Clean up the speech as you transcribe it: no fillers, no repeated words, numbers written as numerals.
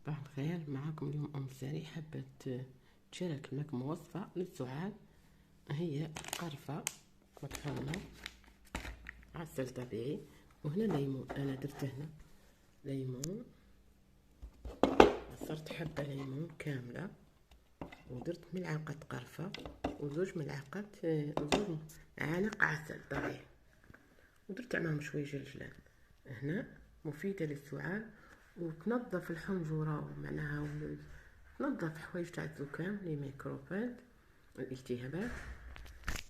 صباح الخير. معاكم اليوم أم ساري، حابة تشارك معكم وصفة للسعال. هي قرفة مطحونة، عسل طبيعي، وهنا ليمون. أنا درت هنا ليمون، عصرت حبة ليمون كاملة، ودرت ملعقة قرفة وزوج معالق عسل طبيعي، ودرت معاهم شوية جلجلان. هنا مفيدة للسعال وتنظف الحنجرة، ومعناها تنظف حوايج تاع الزكام، لي ميكروبات، الالتهابات.